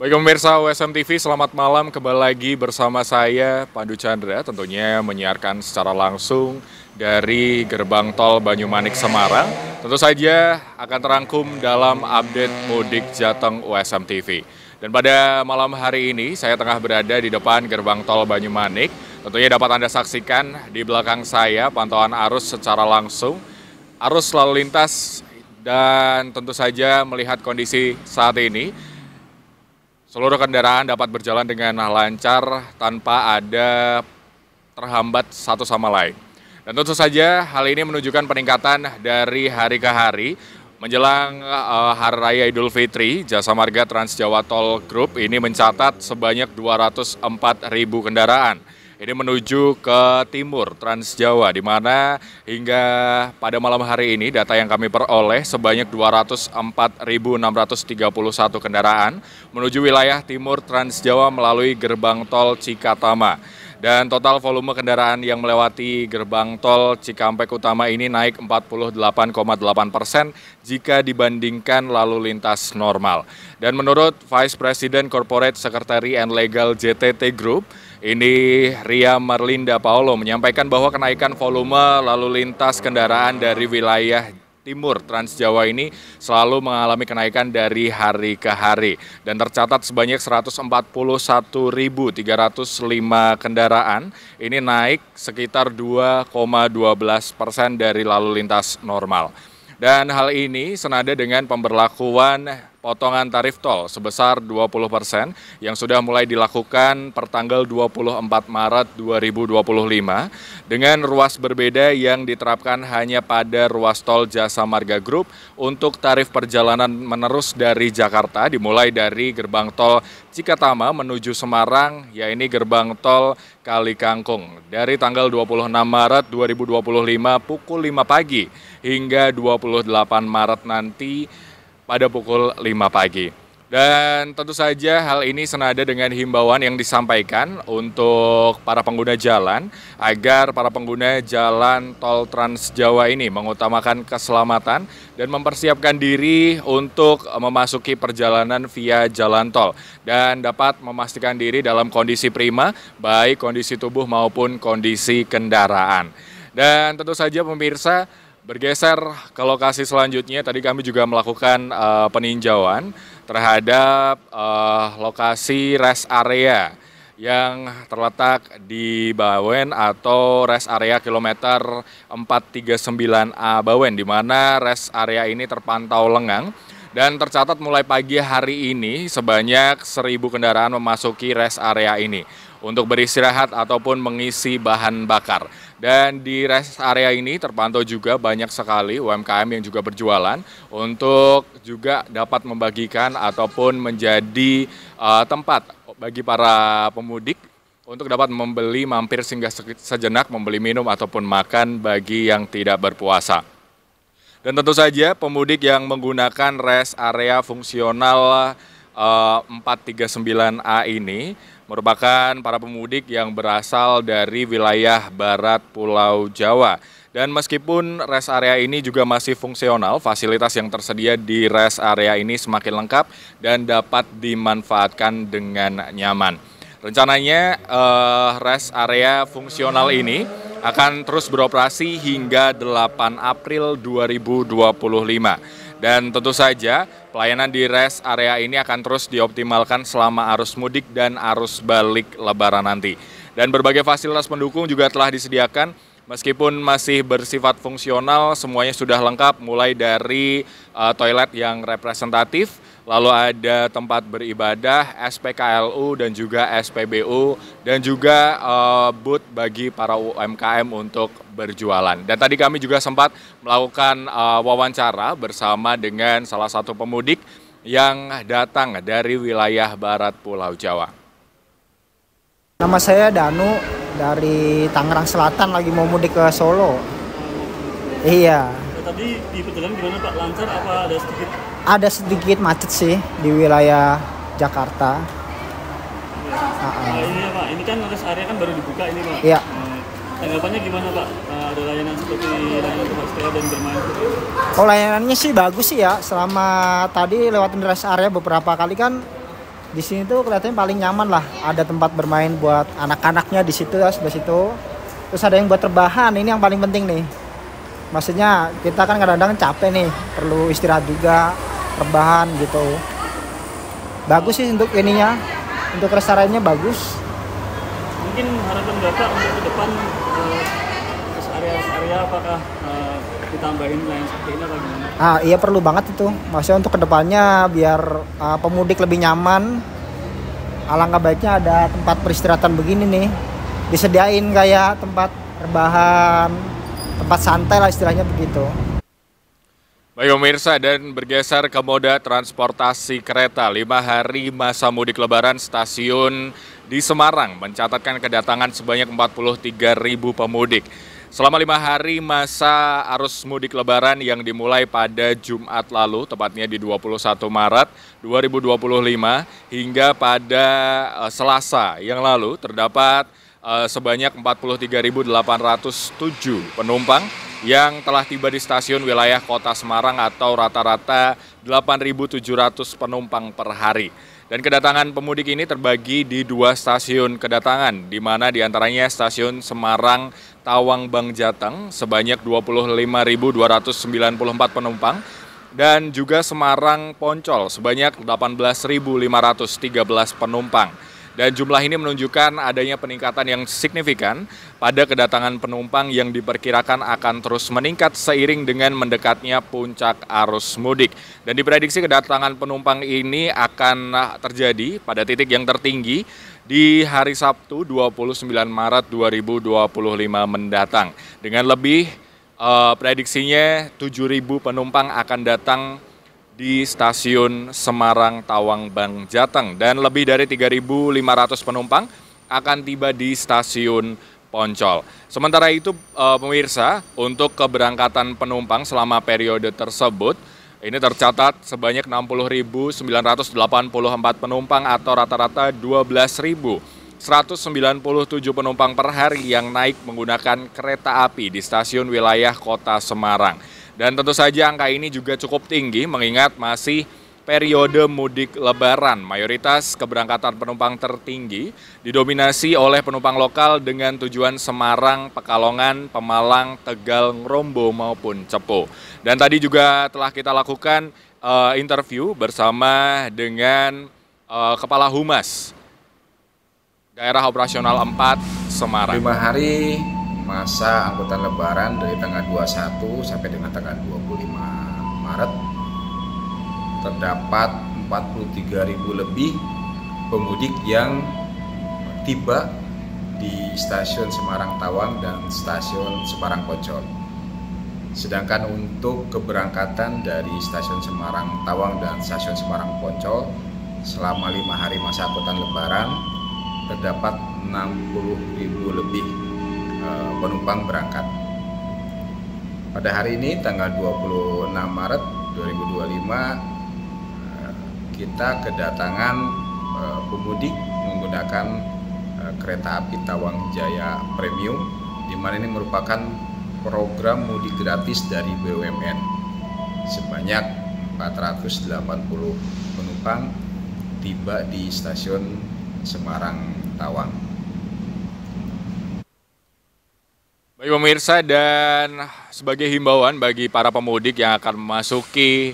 Baik pemirsa USM TV, selamat malam. Kembali lagi bersama saya, Pandu Chandra, tentunya menyiarkan secara langsung dari Gerbang Tol Banyumanik Semarang. Tentu saja akan terangkum dalam update mudik Jateng USM TV. Dan pada malam hari ini, saya tengah berada di depan Gerbang Tol Banyumanik. Tentunya dapat Anda saksikan di belakang saya pantauan arus secara langsung, arus lalu lintas, dan tentu saja melihat kondisi saat ini, seluruh kendaraan dapat berjalan dengan lancar tanpa ada terhambat satu sama lain. Dan tentu saja hal ini menunjukkan peningkatan dari hari ke hari. Menjelang Hari Raya Idul Fitri, Jasa Marga Trans Jawa Tol Group ini mencatat sebanyak 204.000 kendaraan. Ini menuju ke timur Trans Jawa, di mana hingga pada malam hari ini data yang kami peroleh sebanyak 204.631 kendaraan menuju wilayah timur Trans Jawa melalui gerbang tol Cikatama. Dan total volume kendaraan yang melewati gerbang tol Cikampek Utama ini naik 48,8% jika dibandingkan lalu lintas normal. Dan menurut Vice President Corporate Secretary and Legal JTT Group, ini Ria Marlinda Paulo menyampaikan bahwa kenaikan volume lalu lintas kendaraan dari wilayah timur Trans Jawa ini selalu mengalami kenaikan dari hari ke hari. Dan tercatat sebanyak 141.305 kendaraan, ini naik sekitar 2,12% dari lalu lintas normal. Dan hal ini senada dengan pemberlakuan potongan tarif tol sebesar 20% yang sudah mulai dilakukan per tanggal 24 Maret 2025 dengan ruas berbeda yang diterapkan hanya pada ruas tol Jasa Marga Group untuk tarif perjalanan menerus dari Jakarta dimulai dari gerbang tol Cikatama menuju Semarang, yaitu gerbang tol Kali Kangkung dari tanggal 26 Maret 2025 pukul 5 pagi hingga 28 Maret nanti pada pukul 5 pagi. Dan tentu saja hal ini senada dengan himbauan yang disampaikan untuk para pengguna jalan agar para pengguna jalan tol Trans Jawa ini mengutamakan keselamatan dan mempersiapkan diri untuk memasuki perjalanan via jalan tol dan dapat memastikan diri dalam kondisi prima, baik kondisi tubuh maupun kondisi kendaraan. Dan tentu saja pemirsa, bergeser ke lokasi selanjutnya, tadi kami juga melakukan peninjauan terhadap lokasi rest area yang terletak di Bawen atau rest area kilometer 439A Bawen, di mana rest area ini terpantau lengang. Dan tercatat mulai pagi hari ini sebanyak 1.000 kendaraan memasuki rest area ini untuk beristirahat ataupun mengisi bahan bakar. Dan di rest area ini terpantau juga banyak sekali UMKM yang juga berjualan untuk juga dapat membagikan ataupun menjadi tempat bagi para pemudik untuk dapat membeli mampir singgah sejenak, membeli minum ataupun makan bagi yang tidak berpuasa. Dan tentu saja pemudik yang menggunakan rest area fungsional 439A ini merupakan para pemudik yang berasal dari wilayah barat Pulau Jawa. Dan meskipun rest area ini juga masih fungsional, fasilitas yang tersedia di rest area ini semakin lengkap dan dapat dimanfaatkan dengan nyaman. Rencananya rest area fungsional ini akan terus beroperasi hingga 8 April 2025. Dan tentu saja pelayanan di rest area ini akan terus dioptimalkan selama arus mudik dan arus balik Lebaran nanti. Dan berbagai fasilitas pendukung juga telah disediakan. Meskipun masih bersifat fungsional, semuanya sudah lengkap mulai dari toilet yang representatif, lalu ada tempat beribadah, SPKLU dan juga SPBU, dan juga booth bagi para UMKM untuk berjualan. Dan tadi kami juga sempat melakukan wawancara bersama dengan salah satu pemudik yang datang dari wilayah barat Pulau Jawa. Nama saya Danu, dari Tangerang Selatan, lagi mau mudik ke Solo. Iya. Tadi di perjalanan gimana Pak? Lancar apa ada sedikit? Ada sedikit macet sih di wilayah Jakarta. Ini ya Pak, ini kan rest area kan baru dibuka ini Pak. Iya. Tanggapannya gimana Pak? Ada layanan seperti layanan tempat sepeda dan bermain? Oh, layanannya sih bagus sih ya. Selama tadi lewatin rest area beberapa kali kan Di sini tuh kelihatannya paling nyaman lah. Ada tempat bermain buat anak-anaknya di situ ya, sebelah situ. Terus ada yang buat rebahan, ini yang paling penting nih. Maksudnya kita kan kadang-kadang capek nih, perlu istirahat juga, rebahan gitu. Bagus sih untuk ininya, untuk restorannya bagus. Mungkin harapan Bapak untuk ke depan terus area-area apakah ditambahin lain seperti ini apa gimana? Iya perlu banget itu. Maksudnya untuk kedepannya biar pemudik lebih nyaman. Alangkah baiknya ada tempat peristirahatan begini nih. Disediain kayak tempat rebahan, tempat santai lah istilahnya begitu. Baik pemirsa, dan bergeser ke moda transportasi kereta, 5 hari masa mudik lebaran stasiun di Semarang mencatatkan kedatangan sebanyak 43.000 pemudik. Selama 5 hari masa arus mudik lebaran yang dimulai pada Jumat lalu, tepatnya di 21 Maret 2025, hingga pada Selasa yang lalu terdapat sebanyak 43.807 penumpang yang telah tiba di stasiun wilayah Kota Semarang atau rata-rata 8.700 penumpang per hari. Dan kedatangan pemudik ini terbagi di 2 stasiun kedatangan, di mana diantaranya stasiun Semarang Tawang Bangjateng sebanyak 25.294 penumpang, dan juga Semarang Poncol sebanyak 18.513 penumpang. Dan jumlah ini menunjukkan adanya peningkatan yang signifikan pada kedatangan penumpang yang diperkirakan akan terus meningkat seiring dengan mendekatnya puncak arus mudik. Dan diprediksi kedatangan penumpang ini akan terjadi pada titik yang tertinggi di hari Sabtu 29 Maret 2025 mendatang. Dengan lebih prediksinya 7.000 penumpang akan datang di stasiun Semarang Tawang Bangjateng dan lebih dari 3.500 penumpang akan tiba di stasiun Poncol. Sementara itu pemirsa, untuk keberangkatan penumpang selama periode tersebut ini tercatat sebanyak 60.984 penumpang atau rata-rata 12.197 penumpang per hari yang naik menggunakan kereta api di stasiun wilayah Kota Semarang. Dan tentu saja angka ini juga cukup tinggi mengingat masih periode mudik lebaran. Mayoritas keberangkatan penumpang tertinggi didominasi oleh penumpang lokal dengan tujuan Semarang, Pekalongan, Pemalang, Tegal, Ngrombo maupun Cepo. Dan tadi juga telah kita lakukan interview bersama dengan Kepala Humas Daerah Operasional 4 Semarang. 5 hari masa angkutan lebaran dari tanggal 21 sampai dengan tanggal 25 Maret terdapat 43.000 lebih pemudik yang tiba di stasiun Semarang Tawang dan stasiun Semarang Poncol. Sedangkan untuk keberangkatan dari stasiun Semarang Tawang dan stasiun Semarang Poncol selama 5 hari masa angkutan lebaran terdapat 60.000 lebih penumpang berangkat. Pada hari ini tanggal 26 Maret 2025 kita kedatangan pemudik menggunakan kereta api Tawang Jaya Premium, di mana ini merupakan program mudik gratis dari BUMN. Sebanyak 480 penumpang tiba di stasiun Semarang Tawang. Baik pemirsa, dan sebagai himbauan bagi para pemudik yang akan memasuki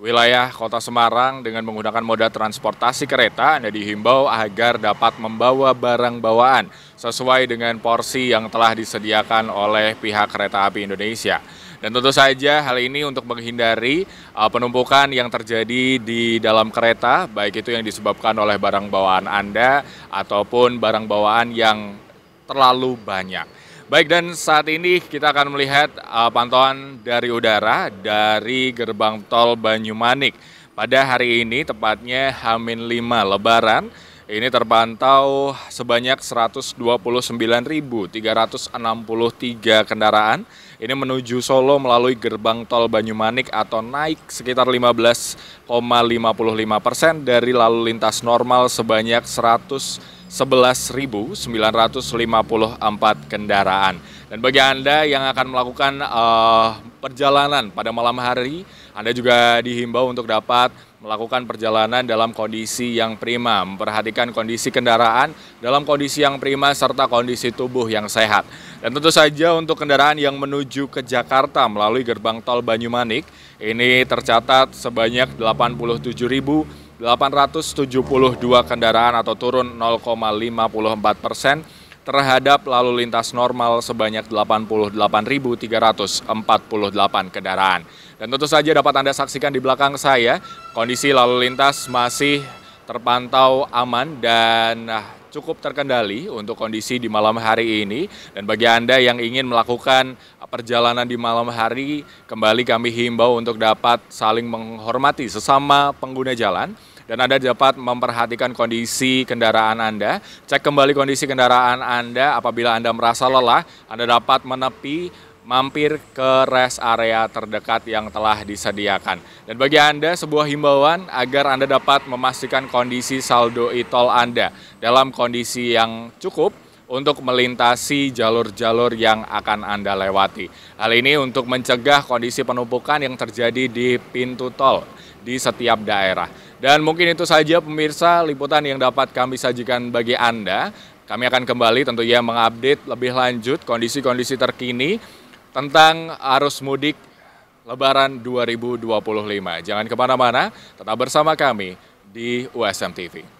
wilayah Kota Semarang dengan menggunakan moda transportasi kereta, Anda dihimbau agar dapat membawa barang bawaan sesuai dengan porsi yang telah disediakan oleh pihak Kereta Api Indonesia. Dan tentu saja hal ini untuk menghindari penumpukan yang terjadi di dalam kereta, baik itu yang disebabkan oleh barang bawaan Anda ataupun barang bawaan yang terlalu banyak. Baik, dan saat ini kita akan melihat pantauan dari udara dari gerbang tol Banyumanik. Pada hari ini, tepatnya H-5 Lebaran, ini terpantau sebanyak 129.363 kendaraan. Ini menuju Solo melalui gerbang tol Banyumanik atau naik sekitar 15,55% dari lalu lintas normal sebanyak 11.954 kendaraan. Dan bagi Anda yang akan melakukan perjalanan pada malam hari, Anda juga dihimbau untuk dapat melakukan perjalanan dalam kondisi yang prima, memperhatikan kondisi kendaraan dalam kondisi yang prima serta kondisi tubuh yang sehat. Dan tentu saja untuk kendaraan yang menuju ke Jakarta melalui gerbang tol Banyumanik, ini tercatat sebanyak 87.872 kendaraan atau turun 0,54% terhadap lalu lintas normal sebanyak 88.348 kendaraan. Dan tentu saja dapat Anda saksikan di belakang saya, kondisi lalu lintas masih terpantau aman dan cukup terkendali untuk kondisi di malam hari ini. Dan bagi Anda yang ingin melakukan perjalanan di malam hari, kembali kami himbau untuk dapat saling menghormati sesama pengguna jalan. Dan Anda dapat memperhatikan kondisi kendaraan Anda, cek kembali kondisi kendaraan Anda. Apabila Anda merasa lelah, Anda dapat menepi, mampir ke rest area terdekat yang telah disediakan. Dan bagi Anda sebuah himbauan agar Anda dapat memastikan kondisi saldo e-tol Anda dalam kondisi yang cukup untuk melintasi jalur-jalur yang akan Anda lewati. Hal ini untuk mencegah kondisi penumpukan yang terjadi di pintu tol di setiap daerah. Dan mungkin itu saja pemirsa liputan yang dapat kami sajikan bagi Anda. Kami akan kembali tentunya mengupdate lebih lanjut kondisi-kondisi terkini tentang arus mudik Lebaran 2025. Jangan kemana-mana, tetap bersama kami di USM TV.